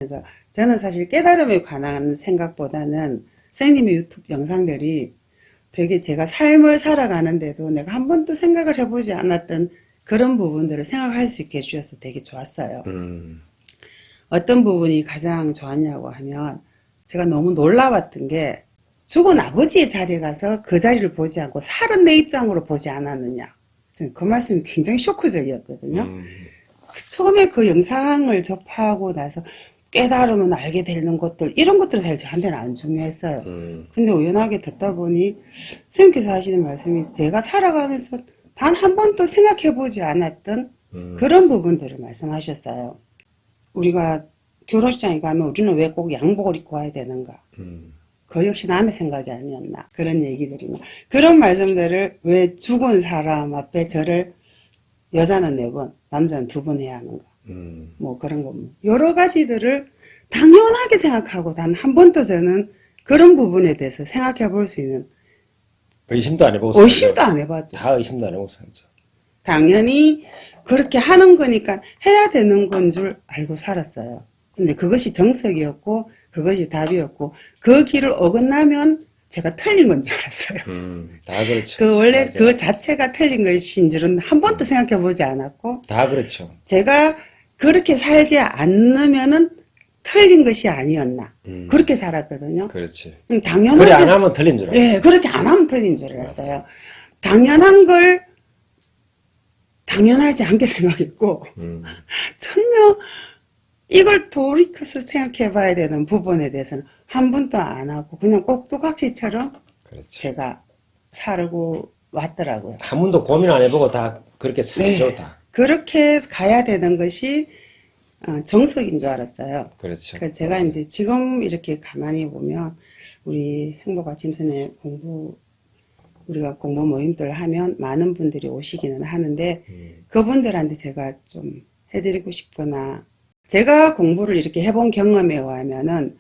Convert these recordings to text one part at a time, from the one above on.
그래서 저는 사실 깨달음에 관한 생각보다는 선생님의 유튜브 영상들이 되게 제가 삶을 살아가는데도 내가 한 번도 생각을 해보지 않았던 그런 부분들을 생각할 수 있게 해주셔서 되게 좋았어요. 어떤 부분이 가장 좋았냐고 하면 제가 너무 놀라웠던 게 죽은 아버지의 자리에 가서 그 자리를 보지 않고 살은 내 입장으로 보지 않았느냐. 저는 그 말씀이 굉장히 쇼크적이었거든요. 처음에 그 영상을 접하고 나서 깨달으면 알게 되는 것들, 이런 것들은 사실 저한테는 안 중요했어요. 근데 우연하게 듣다 보니 선생님께서 하시는 말씀이 제가 살아가면서 단 한 번도 생각해보지 않았던 그런 부분들을 말씀하셨어요. 우리가 결혼식장에 가면 우리는 왜 꼭 양복을 입고 와야 되는가? 그 역시 남의 생각이 아니었나? 그런 얘기들이, 그런 말씀들을 왜 죽은 사람 앞에 저를 여자는 4번, 남자는 2번 해야 하는가? 뭐 그런 거, 여러 가지들을 당연하게 생각하고 단 한 번도 저는 그런 부분에 대해서 생각해 볼 수 있는 의심도 안 해보고 의심도 안 해봤죠. 다 의심도 안 해보고 살죠. 당연히 그렇게 하는 거니까 해야 되는 건 줄 알고 살았어요. 근데 그것이 정석이었고 그것이 답이었고 그 길을 어긋나면 제가 틀린 건 줄 알았어요. 다 그렇죠. 그 원래 맞아요. 그 자체가 틀린 것인 줄은 한 번도 생각해 보지 않았고 다 그렇죠. 제가 그렇게 살지 않으면은 틀린 것이 아니었나. 그렇게 살았거든요. 그렇지. 당연하지. 그래 안 하면 틀린 줄 알았어요. 예, 그렇게 안 하면 틀린 줄 알았어요. 당연한 걸 당연하지 않게 생각했고, 전혀 이걸 돌이켜서 생각해 봐야 되는 부분에 대해서는 한 번도 안 하고, 그냥 꼭두각시처럼 그렇죠. 제가 살고 왔더라고요. 한 번도 고민 안 해보고 다 그렇게 살죠. 네. 다. 그렇게 가야 되는 것이 정석인 줄 알았어요. 그렇죠. 그래서 제가 이제 지금 이렇게 가만히 보면 우리 행복아침선에 우리가 공부 모임들 하면 많은 분들이 오시기는 하는데 그분들한테 제가 좀 해드리고 싶거나 제가 공부를 이렇게 해본 경험에 의하면은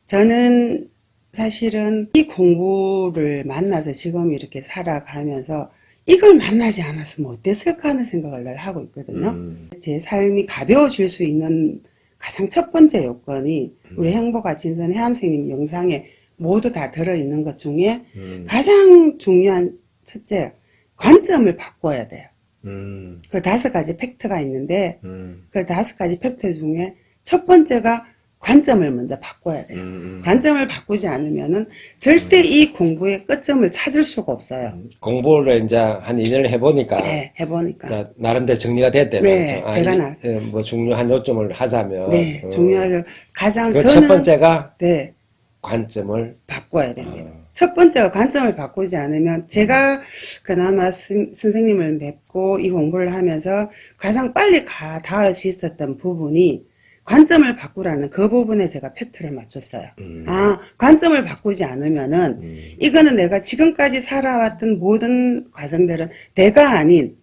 저는 사실은 이 공부를 만나서 지금 이렇게 살아가면서 이걸 만나지 않았으면 어땠을까 하는 생각을 늘 하고 있거든요. 제 삶이 가벼워질 수 있는 가장 첫 번째 요건이 우리 행복아침선 해암생님 영상에 모두 다 들어있는 것 중에 가장 중요한 첫째, 관점을 바꿔야 돼요. 그 5가지 팩트가 있는데 그 5가지 팩트 중에 첫 번째가 관점을 먼저 바꿔야 돼요. 관점을 바꾸지 않으면은 절대 이 공부의 끝점을 찾을 수가 없어요. 공부를 이제 한 2년을 해보니까. 네, 해보니까. 나름대로 정리가 됐대요. 네, 제가 뭐 중요한 요점을 하자면. 네, 중요하게 가장 그 저는 첫 번째가 네, 관점을 바꿔야 됩니다. 첫 번째가 관점을 바꾸지 않으면 제가 그나마 선생님을 뵙고 이 공부를 하면서 가장 빨리 닿을 수 있었던 부분이 관점을 바꾸라는 그 부분에 제가 팩트를 맞췄어요. 관점을 바꾸지 않으면은 이거는 내가 지금까지 살아왔던 모든 과정들은 내가 아닌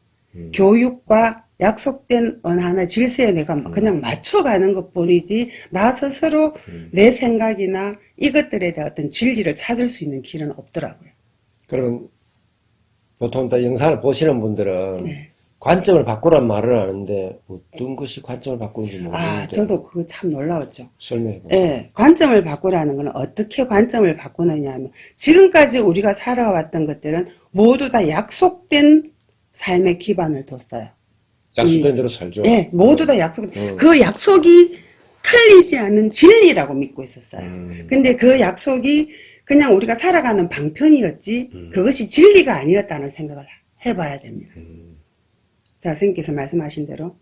교육과 약속된 어느 하나 질서에 내가 그냥 맞춰가는 것 뿐이지 나 스스로 내 생각이나 이것들에 대한 어떤 진리를 찾을 수 있는 길은 없더라고요. 그러면 보통 다 영상을 보시는 분들은 네. 관점을 바꾸란 말을 하는데 어떤 것이 관점을 바꾸는지 모르겠는데 저도 그거 참 놀라웠죠. 설명해 보세요. 네, 관점을 바꾸라는 건 어떻게 관점을 바꾸느냐 하면 지금까지 우리가 살아왔던 것들은 모두 다 약속된 삶의 기반을 뒀어요. 약속된 대로 살죠. 네, 모두 다 그 약속이 틀리지 않는 진리라고 믿고 있었어요. 근데 그 약속이 그냥 우리가 살아가는 방편이었지 그것이 진리가 아니었다는 생각을 해봐야 됩니다. 자, 선생님께서 말씀하신 대로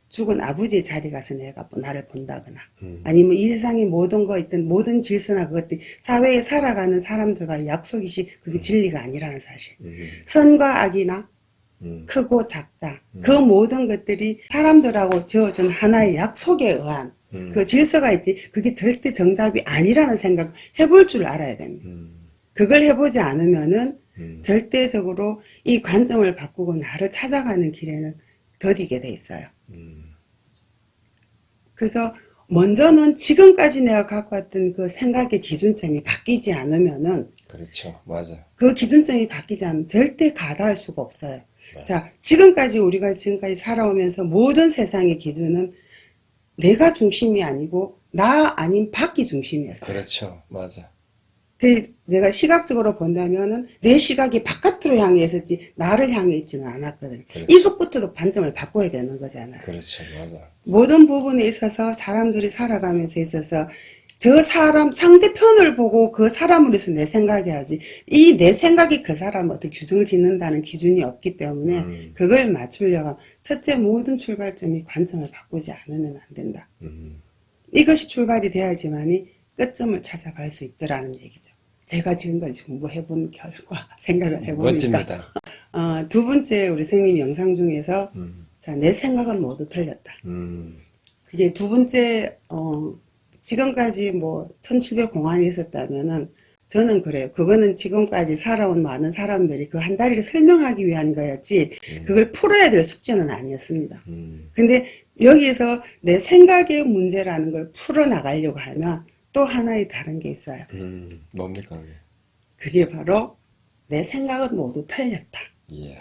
죽은 아버지의 자리에 가서 내가 나를 본다거나 아니면 이 세상의 모든 거 있던 모든 질서나 그것들이 사회에 살아가는 사람들과의 약속이지 그게 진리가 아니라는 사실. 선과 악이나 크고 작다. 그 모든 것들이 사람들하고 지어준 하나의 약속에 의한 그 질서가 있지 그게 절대 정답이 아니라는 생각을 해볼 줄 알아야 됩니다. 그걸 해보지 않으면은 절대적으로 이 관점을 바꾸고 나를 찾아가는 길에는 더디게 돼 있어요. 그래서 먼저는 지금까지 내가 갖고 왔던 그 생각의 기준점이 바뀌지 않으면은 그렇죠. 맞아요. 그 기준점이 바뀌지 않으면 절대 가다할 수가 없어요. 자, 지금까지 우리가 지금까지 살아오면서 모든 세상의 기준은 내가 중심이 아니고 나 아닌 밖이 중심이었어요. 그렇죠. 맞아. 그 내가 시각적으로 본다면은 내 시각이 바깥으로 향해 있었지 나를 향해 있지는 않았거든요. 그렇죠. 이것부터도 관점을 바꿔야 되는 거잖아요. 그렇죠. 맞아. 모든 부분에 있어서 사람들이 살아가면서 있어서 저 사람 상대편을 보고 그 사람으로 해서 내 생각이 하지 이 내 생각이 그 사람을 어떻게 규정을 짓는다는 기준이 없기 때문에 그걸 맞추려고 하면 첫째 모든 출발점이 관점을 바꾸지 않으면 안 된다. 이것이 출발이 돼야지만이 끝점을 찾아갈 수 있더라는 얘기죠. 제가 지금까지 공부해본 결과 생각을 해보니까 멋집니다. 두 번째 우리 선생님 영상 중에서 자, 내 생각은 모두 틀렸다. 그게 두 번째 지금까지 뭐 1700공안이 있었다면은 저는 그래요. 그거는 지금까지 살아온 많은 사람들이 그 한 자리를 설명하기 위한 거였지 그걸 풀어야 될 숙제는 아니었습니다. 근데 여기에서 내 생각의 문제라는 걸 풀어나가려고 하면 또 하나의 다른 게 있어요. 뭡니까 그게? 그게 바로 내 생각은 모두 틀렸다. 이야.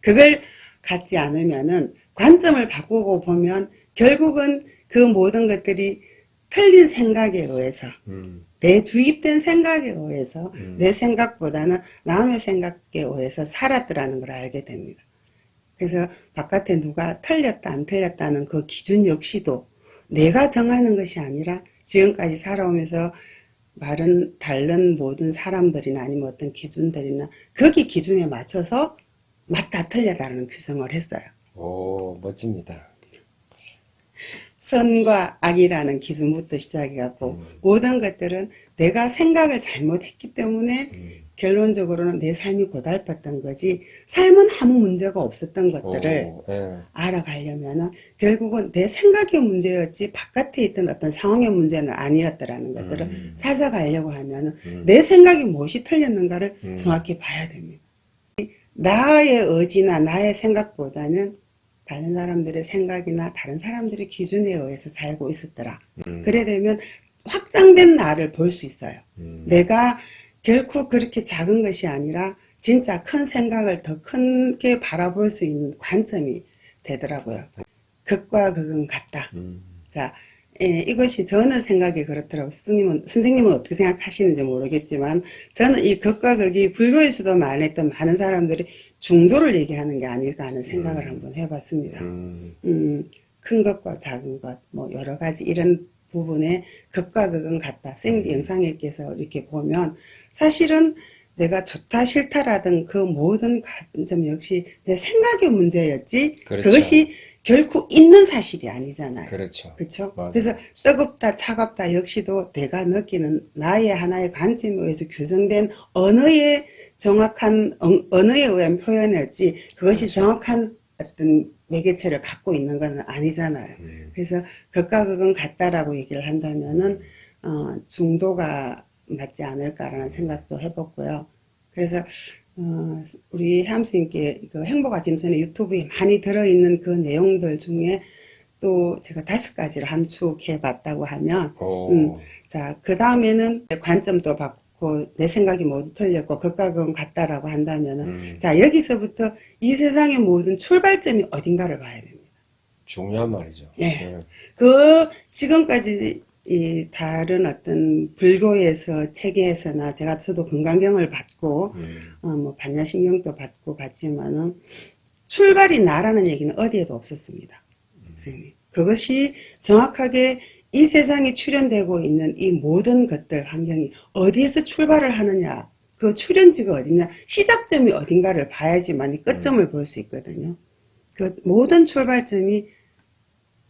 그걸 갖지 않으면은 관점을 바꾸고 보면 결국은 그 모든 것들이 틀린 생각에 의해서 내 주입된 생각에 의해서 내 생각보다는 남의 생각에 의해서 살았더라는 걸 알게 됩니다. 그래서 바깥에 누가 틀렸다 안 틀렸다는 그 기준 역시도 내가 정하는 것이 아니라 지금까지 살아오면서 다른 모든 사람들이나 아니면 어떤 기준들이나 거기 기준에 맞춰서 맞다 틀려라는 규정을 했어요. 오, 멋집니다. 선과 악이라는 기준부터 시작해갖고 모든 것들은 내가 생각을 잘못했기 때문에 결론적으로는 내 삶이 고달팠던 거지 삶은 아무 문제가 없었던 것들을 예. 알아가려면은 결국은 내 생각의 문제였지 바깥에 있던 어떤 상황의 문제는 아니었더라는 것들을 찾아가려고 하면은 내 생각이 무엇이 틀렸는가를 정확히 봐야 됩니다. 나의 의지나 나의 생각보다는 다른 사람들의 생각이나 다른 사람들의 기준에 의해서 살고 있었더라. 그래 되면 확장된 나를 볼 수 있어요. 내가 결코 그렇게 작은 것이 아니라 진짜 큰 생각을 더 크게 바라볼 수 있는 관점이 되더라고요. 극과 극은 같다. 자, 이것이 저는 생각이 그렇더라고요. 선생님은 어떻게 생각하시는지 모르겠지만 저는 이 극과 극이 불교에서도 말했던 많은 사람들이 중도를 얘기하는 게 아닐까 하는 생각을 한번 해봤습니다. 큰 것과 작은 것, 뭐 여러 가지 이런 부분에 극과 극은 같다. 선생님 영상에서 이렇게 보면 사실은 내가 좋다 싫다라든 그 모든 관점 역시 내 생각의 문제였지 그렇죠. 그것이 결코 있는 사실이 아니잖아요. 그렇죠. 그렇죠? 맞아요. 그래서 뜨겁다 차갑다 역시도 내가 느끼는 나의 하나의 관점에 의해서 규정된 언어의 정확한 언어에 의한 표현이었지 그것이 그렇죠. 정확한 어떤 매개체를 갖고 있는 건 아니잖아요. 그래서 극과 극은 같다라고 얘기를 한다면은 중도가 맞지 않을까라는 생각도 해봤고요. 그래서 우리 혜암스님께 그 행복아 짐선의 유튜브에 많이 들어있는 그 내용들 중에 또 제가 5가지를 함축해 봤다고 하면 자, 그 다음에는 관점도 바꾸고 내 생각이 모두 틀렸고 극과 극은 같다라고 한다면은 자, 여기서부터 이 세상의 모든 출발점이 어딘가를 봐야 됩니다. 중요한 말이죠. 예. 그 지금까지 이 다른 어떤 불교에서 체계에서나 저도 건강경을 받고 뭐 반야신경도 받고 봤지만은 출발이 나라는 얘기는 어디에도 없었습니다. 선생님. 그것이 정확하게 이 세상에 출현되고 있는 이 모든 것들 환경이 어디에서 출발을 하느냐 그 출현지가 어디냐 시작점이 어딘가를 봐야지만 이 끝점을 볼 수 있거든요. 그 모든 출발점이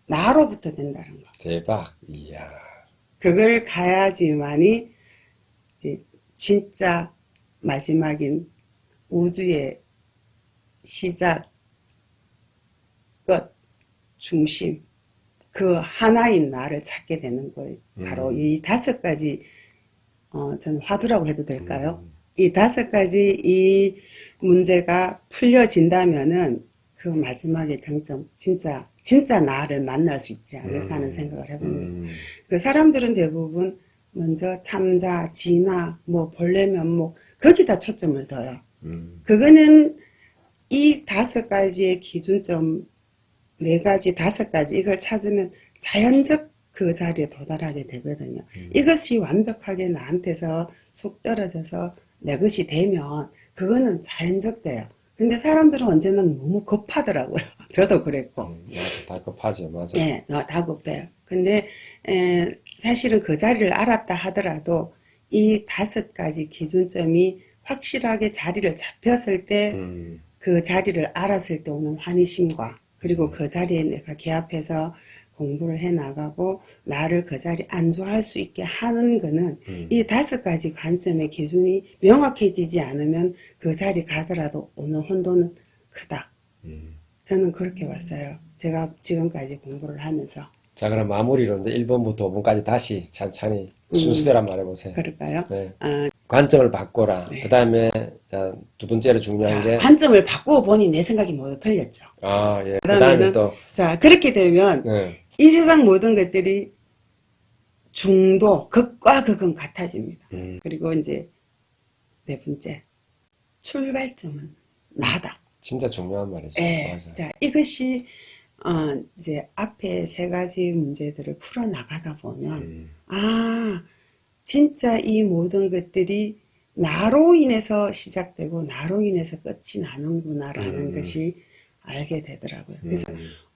나로부터 된다는 거. 대박. 이야. 그걸 가야지만이 이제 진짜 마지막인 우주의 시작, 끝, 중심, 그 하나인 나를 찾게 되는 거예요. 바로 이 5가지, 저는 화두라고 해도 될까요? 이 5가지 이 문제가 풀려진다면은 그 마지막의 정점, 진짜 나를 만날 수 있지 않을까 하는 생각을 해봅니다. 그 사람들은 대부분 먼저 참자, 진화, 뭐 본래 면목 거기다 초점을 둬요. 그거는 이 5가지의 기준점 4가지, 5가지 이걸 찾으면 자연적 그 자리에 도달하게 되거든요. 이것이 완벽하게 나한테서 쑥 떨어져서 내 것이 되면 그거는 자연적돼요. 근데 사람들은 언제나 너무 급하더라고요. 저도 그랬고. 맞아. 다급하죠. 맞아. 네, 다급해요. 근데 사실은 그 자리를 알았다 하더라도 이 5가지 기준점이 확실하게 자리를 잡혔을 때 그 자리를 알았을 때 오는 환희심과 그리고 그 자리에 내가 개합해서 공부를 해 나가고 나를 그 자리에 안주할 수 있게 하는 거는 이 5가지 관점의 기준이 명확해지지 않으면 그 자리 가더라도 오는 혼돈은 크다. 저는 그렇게 왔어요. 제가 지금까지 공부를 하면서. 자, 그럼 마무리로 이제 1번부터 5번까지 다시 찬찬히 순서대로 한번 말해보세요. 그럴까요? 네. 관점을 바꿔라. 네. 그 다음에, 자, 두 번째로 중요한 자, 게, 관점을 바꾸어 보니 내 생각이 모두 틀렸죠. 예. 그 다음에 그다음에는 또, 자, 그렇게 되면 네. 이 세상 모든 것들이 중도, 극과 극은 같아집니다. 그리고 이제 4번째, 출발점은 나다. 진짜 중요한 말이죠. 예. 맞아. 자, 이것이 이제 앞에 3가지 문제들을 풀어 나가다 보면 진짜 이 모든 것들이 나로 인해서 시작되고 나로 인해서 끝이 나는구나라는 것이 알게 되더라고요. 그래서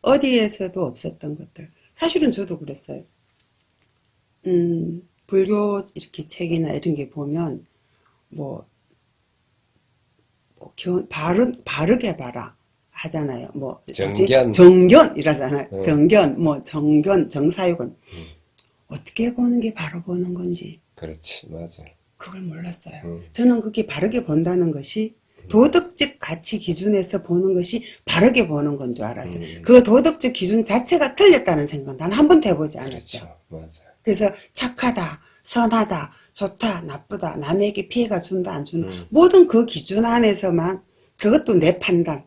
어디에서도 없었던 것들. 사실은 저도 그랬어요. 불교 이렇게 책이나 이런 게 보면 바르게 봐라 하잖아요. 정견. 정견 이라잖아요. 네. 정견, 정사육은 어떻게 보는 게 바로 보는 건지 그렇지. 맞아. 그걸 몰랐어요. 저는 그게 바르게 본다는 것이 도덕적 가치 기준에서 보는 것이 바르게 보는 건 줄 알았어요. 그 도덕적 기준 자체가 틀렸다는 생각 난 한 번도 해보지 않았죠. 그렇죠. 맞아. 그래서 착하다, 선하다, 좋다, 나쁘다, 남에게 피해가 준다, 안 준다. 모든 그 기준 안에서만 그것도 내 판단,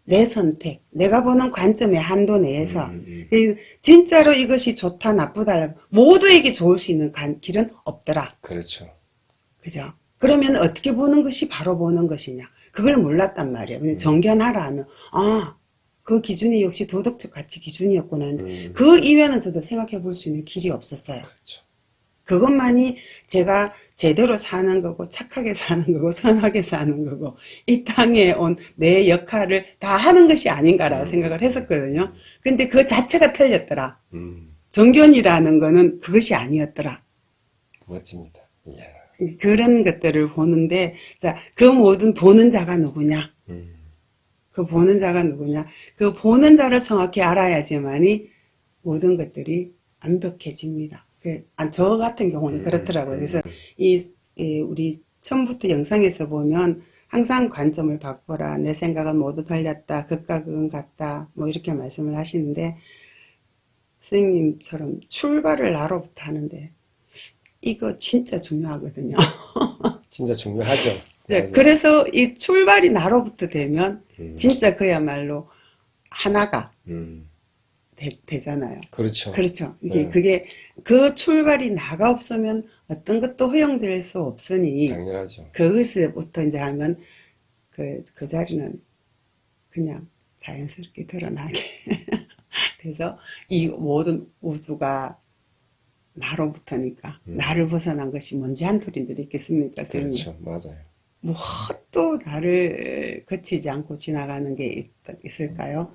내 선택, 내가 보는 관점의 한도 내에서 진짜로 이것이 좋다, 나쁘다, 모두에게 좋을 수 있는 길은 없더라. 그렇죠. 그죠? 그러면 어떻게 보는 것이 바로 보는 것이냐? 그걸 몰랐단 말이에요. 그냥 정견하라 하면, 그 기준이 역시 도덕적 가치 기준이었구나. 그 이외에는 저도 생각해 볼 수 있는 길이 없었어요. 그렇죠. 그것만이 제가 제대로 사는 거고, 착하게 사는 거고, 선하게 사는 거고, 이 땅에 온 내 역할을 다 하는 것이 아닌가라고 생각을 했었거든요. 근데 그 자체가 틀렸더라. 정견이라는 거는 그것이 아니었더라. 멋집니다. 이야. 그런 것들을 보는데, 자, 그 모든 보는 자가 누구냐? 그 보는 자가 누구냐? 그 보는 자를 정확히 알아야지만이 모든 것들이 완벽해집니다. 저 같은 경우는 그렇더라고요. 그래서 우리 처음부터 영상에서 보면 항상 관점을 바꿔라. 내 생각은 모두 틀렸다. 극과 극은 같다. 이렇게 말씀을 하시는데, 선생님처럼 출발을 나로부터 하는데, 이거 진짜 중요하거든요. 진짜 중요하죠. 네, 맞아. 그래서 이 출발이 나로부터 되면 진짜 그야말로 하나가 되잖아요. 그렇죠. 그렇죠. 네. 그게 그 출발이 나가 없으면 어떤 것도 허용될 수 없으니 당연하죠. 그것부터 이제 하면 그 자리는 그냥 자연스럽게 드러나게 돼서 이 모든 우주가 나로부터니까 나를 벗어난 것이 뭔지 한 톨인들 있겠습니까? 그렇죠. 맞아요. 또 나를 거치지 않고 지나가는 게 있을까요?